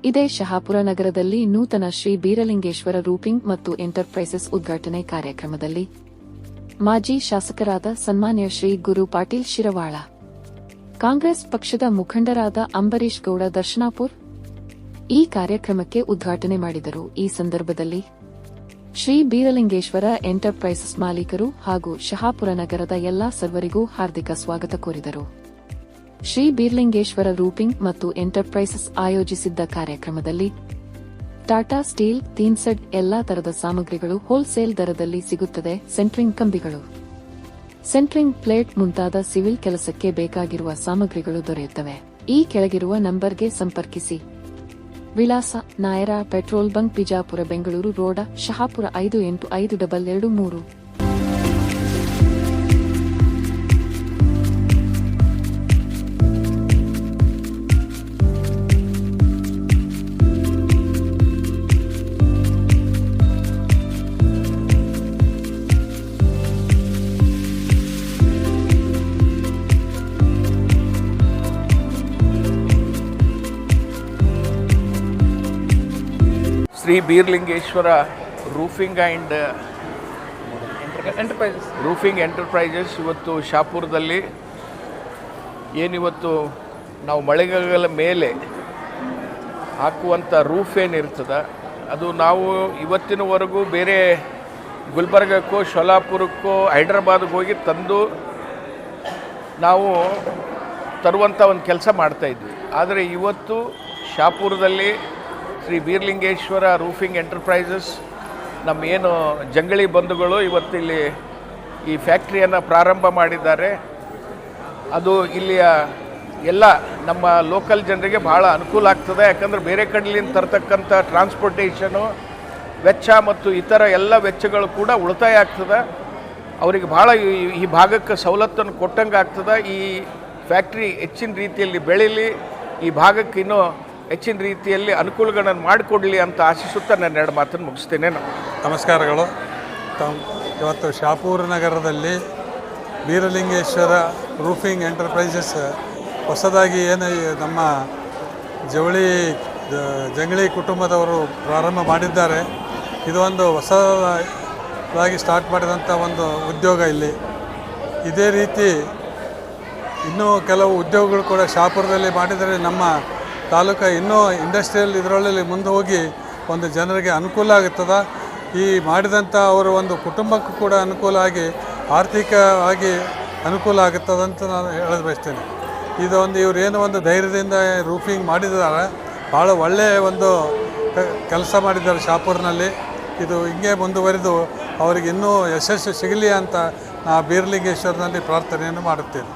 ಇದೇ ಶಹಾಪುರ ನಗರದಲ್ಲಿ ನೂತನ ಶ್ರೀ ಬೀರಲಿಂಗೇಶ್ವರ ರೂಪಿಂಗ್ ಮತ್ತು ಎಂಟರ್ಪ್ರೈಸಸ್ ಉದ್ಘಾಟನೆ ಕಾರ್ಯಕ್ರಮದಲ್ಲಿ ಮಾಜಿ ಶಾಸಕರಾದ ಸನ್ಮಾನ್ಯ ಶ್ರೀ ಗುರು ಪಾಟೀಲ್ ಶಿರವಾಳ, ಕಾಂಗ್ರೆಸ್ ಪಕ್ಷದ ಮುಖಂಡರಾದ ಅಂಬರೀಶ್ ಗೌಡ ದರ್ಶನಾಪುರ್ ಈ ಕಾರ್ಯಕ್ರಮಕ್ಕೆ ಉದ್ಘಾಟನೆ ಮಾಡಿದರು. ಈ ಸಂದರ್ಭದಲ್ಲಿ ಶ್ರೀ ಬೀರಲಿಂಗೇಶ್ವರ ಎಂಟರ್ಪ್ರೈಸಸ್ ಮಾಲೀಕರು ಹಾಗೂ ಶಹಾಪುರ ನಗರದ ಎಲ್ಲಾ ಸರ್ವರಿಗೂ ಹಾರ್ದಿಕ ಸ್ವಾಗತ ಕೋರಿದರು. ಶ್ರೀ ಬೀರಲಿಂಗೇಶ್ವರ ರೂಪಿಂಗ್ ಮತ್ತು ಎಂಟರ್ಪ್ರೈಸಸ್ ಆಯೋಜಿಸಿದ್ದ ಕಾರ್ಯಕ್ರಮದಲ್ಲಿ ಟಾಟಾ ಸ್ಟೀಲ್, ತೀನ್ಸೆಡ್ ಎಲ್ಲಾ ತರದ ಸಾಮಗ್ರಿಗಳು ಹೋಲ್ಸೇಲ್ ದರದಲ್ಲಿ ಸಿಗುತ್ತದೆ. ಸೆಂಟ್ರಿಂಗ್ ಕಂಬಿಗಳು, ಸೆಂಟ್ರಿಂಗ್ ಪ್ಲೇಟ್ ಮುಂತಾದ ಸಿವಿಲ್ ಕೆಲಸಕ್ಕೆ ಬೇಕಾಗಿರುವ ಸಾಮಗ್ರಿಗಳು ದೊರೆಯುತ್ತವೆ. ಈ ಕೆಳಗಿರುವ ನಂಬರ್ಗೆ ಸಂಪರ್ಕಿಸಿ. ವಿಳಾಸ: Nayara petrol bunk, Bijapur, Bengaluru road, Shahapur 585223. Shri Beeralingeshwara roofing and enterprises ಇವತ್ತು ಶಹಾಪುರದಲ್ಲಿ ಏನಿವತ್ತು ನಾವು ಮಳೆಗಾಲ ಮೇಲೆ ಹಾಕುವಂಥ ರೂಫ್ ಏನಿರ್ತದೆ ಅದು ನಾವು ಇವತ್ತಿನವರೆಗೂ ಬೇರೆ ಗುಲ್ಬರ್ಗಕ್ಕೋ ಶೋಲಾಪುರಕ್ಕೋ ಹೈದ್ರಾಬಾದ್ಗೆ ಹೋಗಿ ತಂದು ನಾವು ತರುವಂಥ ಒಂದು ಕೆಲಸ ಮಾಡ್ತಾಯಿದ್ವಿ. ಆದರೆ ಇವತ್ತು ಶಹಾಪುರದಲ್ಲಿ ಶ್ರೀ ಬೀರಲಿಂಗೇಶ್ವರ ರೂಫಿಂಗ್ ಎಂಟರ್ಪ್ರೈಸಸ್ ನಮ್ಮ ಏನು ಜಂಗಳಿ ಬಂಧುಗಳು ಇವತ್ತಿಲ್ಲಿ ಈ ಫ್ಯಾಕ್ಟ್ರಿಯನ್ನು ಪ್ರಾರಂಭ ಮಾಡಿದ್ದಾರೆ. ಅದು ಇಲ್ಲಿಯ ಎಲ್ಲ ನಮ್ಮ ಲೋಕಲ್ ಜನರಿಗೆ ಭಾಳ ಅನುಕೂಲ ಆಗ್ತದೆ. ಯಾಕಂದರೆ ಬೇರೆ ಕಡೆಯಿಂದ ತರ್ತಕ್ಕಂಥ ಟ್ರಾನ್ಸ್ಪೋರ್ಟೇಷನು ವೆಚ್ಚ ಮತ್ತು ಇತರ ಎಲ್ಲ ವೆಚ್ಚಗಳು ಕೂಡ ಉಳಿತಾಯ ಆಗ್ತದೆ. ಅವರಿಗೆ ಭಾಳ ಈ ಭಾಗಕ್ಕೆ ಸವಲತ್ತನ್ನು ಕೊಟ್ಟಂಗೆ ಆಗ್ತದೆ. ಈ ಫ್ಯಾಕ್ಟ್ರಿ ಹೆಚ್ಚಿನ ರೀತಿಯಲ್ಲಿ ಬೆಳೀಲಿ, ಈ ಭಾಗಕ್ಕೆ ಇನ್ನೂ ಹೆಚ್ಚಿನ ರೀತಿಯಲ್ಲಿ ಅನುಕೂಲಗಳನ್ನು ಮಾಡಿಕೊಡಲಿ ಅಂತ ಆಶಿಸುತ್ತಾ ನಾನು ಎರಡು ಮಾತನ್ನು ಮುಗಿಸ್ತೇನೆ. ನಮಸ್ಕಾರಗಳು. ಇವತ್ತು ಶಹಾಪುರ ನಗರದಲ್ಲಿ ಬೀರಲಿಂಗೇಶ್ವರ ರೂಫಿಂಗ್ ಎಂಟರ್ಪ್ರೈಸಸ್ ಹೊಸದಾಗಿ ಏನು ನಮ್ಮ ಜಂಗಳಿ ಕುಟುಂಬದವರು ಪ್ರಾರಂಭ ಮಾಡಿದ್ದಾರೆ. ಇದು ಒಂದು ಹೊಸದಾಗಿ ಸ್ಟಾರ್ಟ್ ಮಾಡಿದಂಥ ಒಂದು ಉದ್ಯೋಗ. ಇಲ್ಲಿ ಇದೇ ರೀತಿ ಇನ್ನೂ ಕೆಲವು ಉದ್ಯೋಗಗಳು ಕೂಡ ಶಹಾಪುರದಲ್ಲಿ ಮಾಡಿದರೆ ನಮ್ಮ ತಾಲೂಕು ಇನ್ನೂ ಇಂಡಸ್ಟ್ರಿಯಲ್ ಇದರಲ್ಲಿ ಮುಂದೆ ಹೋಗಿ ಒಂದು ಜನರಿಗೆ ಅನುಕೂಲ ಆಗುತ್ತದೆ. ಈ ಮಾಡಿದಂಥ ಅವರ ಒಂದು ಕುಟುಂಬಕ್ಕೂ ಕೂಡ ಅನುಕೂಲ ಆಗಿ ಆರ್ಥಿಕವಾಗಿ ಅನುಕೂಲ ಆಗುತ್ತದಂತ ನಾನು ಹೇಳೋದು ಬಯಸ್ತೇನೆ. ಇವರು ಏನೋ ಒಂದು ಧೈರ್ಯದಿಂದ ರೂಫಿಂಗ್ ಮಾಡಿದ್ದಾರೆ. ಭಾಳ ಒಳ್ಳೆಯ ಒಂದು ಕೆಲಸ ಮಾಡಿದ್ದಾರೆ ಶಹಾಪುರನಲ್ಲಿ. ಇದು ಹಿಂಗೆ ಮುಂದುವರಿದು ಅವರಿಗೆ ಇನ್ನೂ ಯಶಸ್ಸು ಸಿಗಲಿ ಅಂತ ನಾ ಬೀರಲಿಂಗೇಶ್ವರನಲ್ಲಿ ಪ್ರಾರ್ಥನೆಯನ್ನು ಮಾಡುತ್ತೇನೆ.